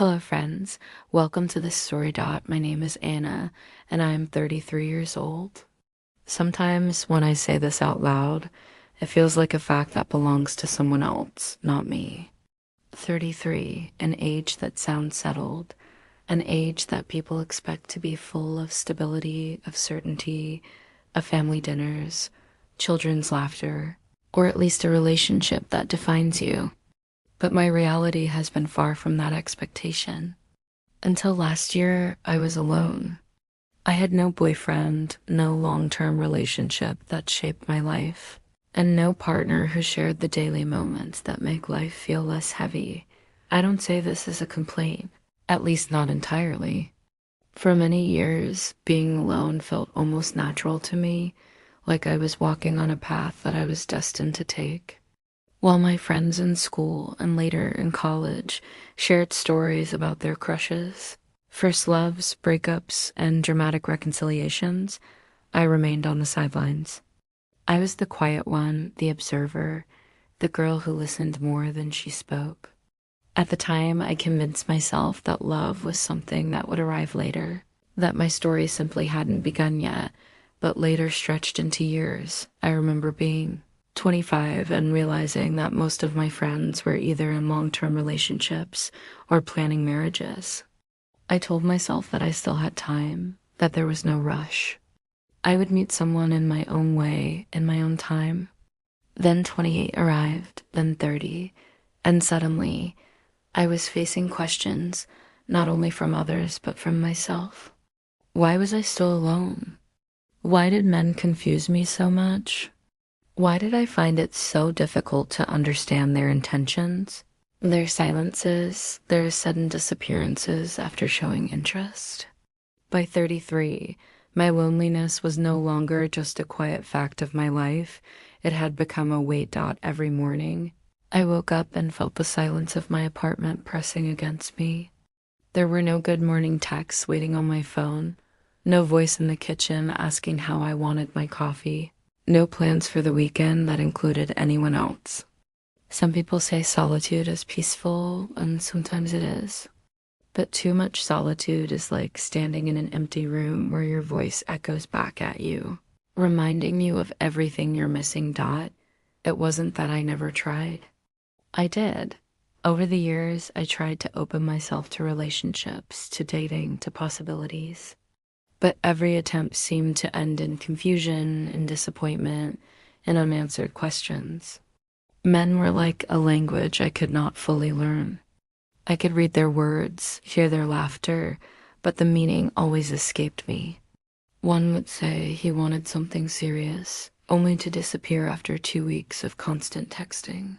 Hello, friends. Welcome to this story dot. My name is Anna, and I am 33 years old. Sometimes when I say this out loud, it feels like a fact that belongs to someone else, not me. 33, an age that sounds settled, an age that people expect to be full of stability, of certainty, of family dinners, children's laughter, or at least a relationship that defines you. But my reality has been far from that expectation. Until last year, I was alone. I had no boyfriend, no long-term relationship that shaped my life, and no partner who shared the daily moments that make life feel less heavy. I don't say this as a complaint, at least not entirely. For many years, being alone felt almost natural to me, like I was walking on a path that I was destined to take. While my friends in school and later in college shared stories about their crushes, first loves, breakups, and dramatic reconciliations, I remained on the sidelines. I was the quiet one, the observer, the girl who listened more than she spoke. At the time, I convinced myself that love was something that would arrive later, that my story simply hadn't begun yet, but later stretched into years. I remember being 25 and realizing that most of my friends were either in long-term relationships or planning marriages. I told myself that I still had time, that there was no rush. I would meet someone in my own way, in my own time. Then 28 arrived, then 30, and suddenly I was facing questions, not only from others, but from myself. Why was I still alone? Why did men confuse me so much? Why did I find it so difficult to understand their intentions, their silences, their sudden disappearances after showing interest? By 33, my loneliness was no longer just a quiet fact of my life. It had become a weight dot every morning. I woke up and felt the silence of my apartment pressing against me. There were no good morning texts waiting on my phone, no voice in the kitchen asking how I wanted my coffee. No plans for the weekend that included anyone else. Some people say solitude is peaceful, and sometimes it is. But too much solitude is like standing in an empty room where your voice echoes back at you, reminding you of everything you're missing. It wasn't that I never tried. I did. Over the years, I tried to open myself to relationships, to dating, to possibilities. But every attempt seemed to end in confusion, in disappointment, and unanswered questions. Men were like a language I could not fully learn. I could read their words, hear their laughter, but the meaning always escaped me. One would say he wanted something serious, only to disappear after 2 weeks of constant texting.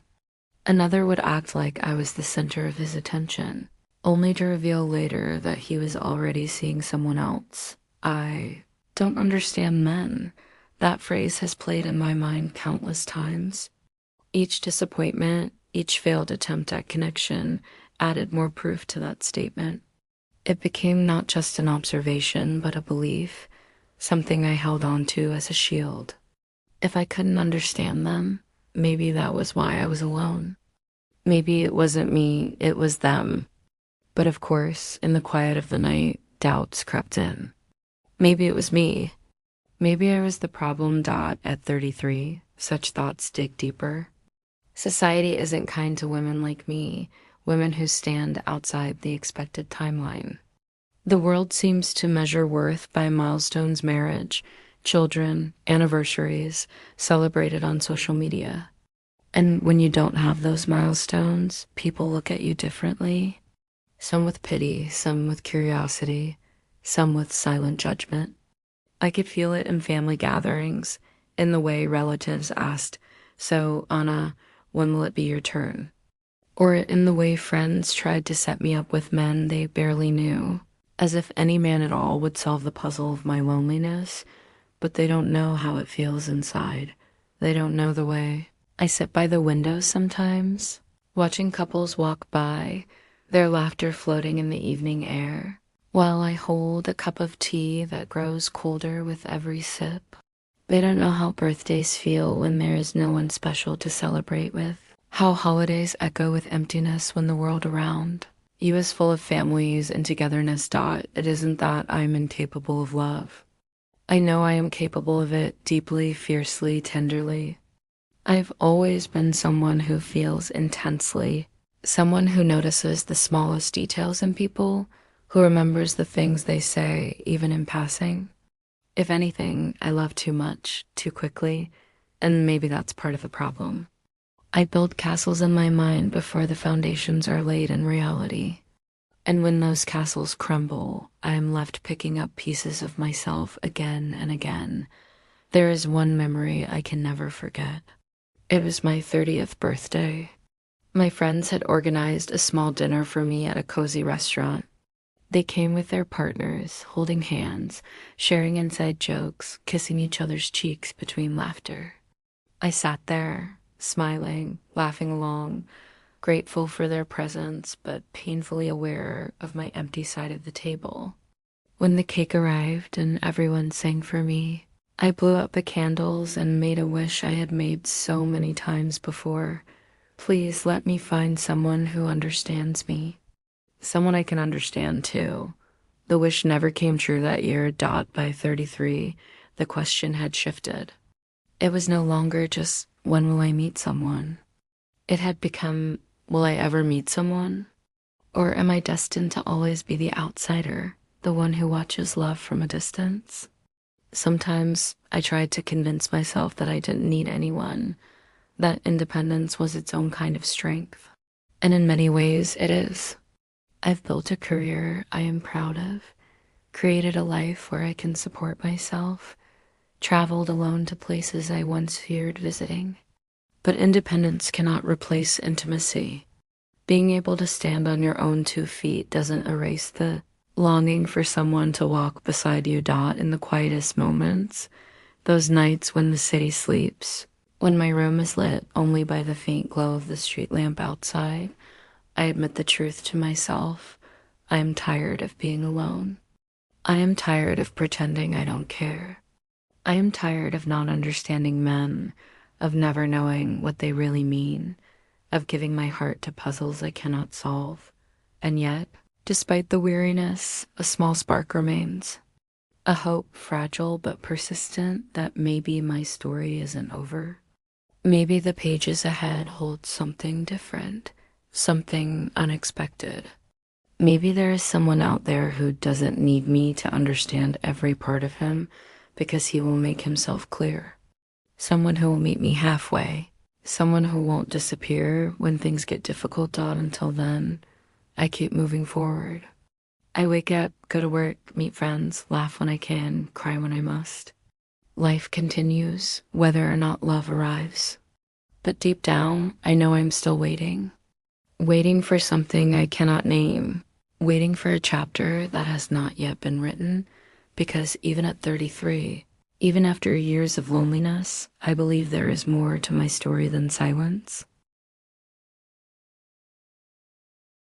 Another would act like I was the center of his attention, only to reveal later that he was already seeing someone else. I don't understand men. That phrase has played in my mind countless times. Each disappointment, each failed attempt at connection added more proof to that statement. It became not just an observation, but a belief, something I held on to as a shield. If I couldn't understand them, maybe that was why I was alone. Maybe it wasn't me, it was them. But of course, in the quiet of the night, doubts crept in. Maybe it was me. Maybe I was the problem. At 33, such thoughts dig deeper. Society isn't kind to women like me, women who stand outside the expected timeline. The world seems to measure worth by milestones, marriage, children, anniversaries, celebrated on social media. And when you don't have those milestones, people look at you differently. Some with pity, some with curiosity, some with silent judgment. I could feel it in family gatherings, in the way relatives asked, "So, Anna, when will it be your turn?" Or in the way friends tried to set me up with men they barely knew, as if any man at all would solve the puzzle of my loneliness, but they don't know how it feels inside. They don't know the way. I sit by the window sometimes, watching couples walk by, their laughter floating in the evening air, while I hold a cup of tea that grows colder with every sip. They don't know how birthdays feel when there is no one special to celebrate with, how holidays echo with emptiness when the world around U is full of families and togetherness. It isn't that I'm incapable of love. I know I am capable of it deeply, fiercely, tenderly. I've always been someone who feels intensely, someone who notices the smallest details in people, who remembers the things they say, even in passing. If anything, I love too much, too quickly, and maybe that's part of the problem. I build castles in my mind before the foundations are laid in reality. And when those castles crumble, I am left picking up pieces of myself again and again. There is one memory I can never forget. It was my 30th birthday. My friends had organized a small dinner for me at a cozy restaurant. They came with their partners, holding hands, sharing inside jokes, kissing each other's cheeks between laughter. I sat there, smiling, laughing along, grateful for their presence, but painfully aware of my empty side of the table. When the cake arrived and everyone sang for me, I blew out the candles and made a wish I had made so many times before. Please let me find someone who understands me. Someone I can understand too. The wish never came true that year. By 33, the question had shifted. It was no longer just, when will I meet someone? It had become, will I ever meet someone? Or am I destined to always be the outsider, the one who watches love from a distance? Sometimes I tried to convince myself that I didn't need anyone, that independence was its own kind of strength. And in many ways, it is. I've built a career I am proud of, created a life where I can support myself, traveled alone to places I once feared visiting. But independence cannot replace intimacy. Being able to stand on your own 2 feet doesn't erase the longing for someone to walk beside you. In the quietest moments, those nights when the city sleeps, when my room is lit only by the faint glow of the street lamp outside, I admit the truth to myself. I am tired of being alone. I am tired of pretending I don't care. I am tired of not understanding men, of never knowing what they really mean, of giving my heart to puzzles I cannot solve. And yet, despite the weariness, a small spark remains. A hope, fragile but persistent, that maybe my story isn't over. Maybe the pages ahead hold something different. Something unexpected. Maybe there is someone out there who doesn't need me to understand every part of him because he will make himself clear. Someone who will meet me halfway. Someone who won't disappear when things get difficult. Until then, I keep moving forward. I wake up, go to work, meet friends, laugh when I can, cry when I must. Life continues, whether or not love arrives. But deep down, I know I'm still waiting. Waiting for something I cannot name, waiting for a chapter that has not yet been written, because even at 33, even after years of loneliness, I believe there is more to my story than silence.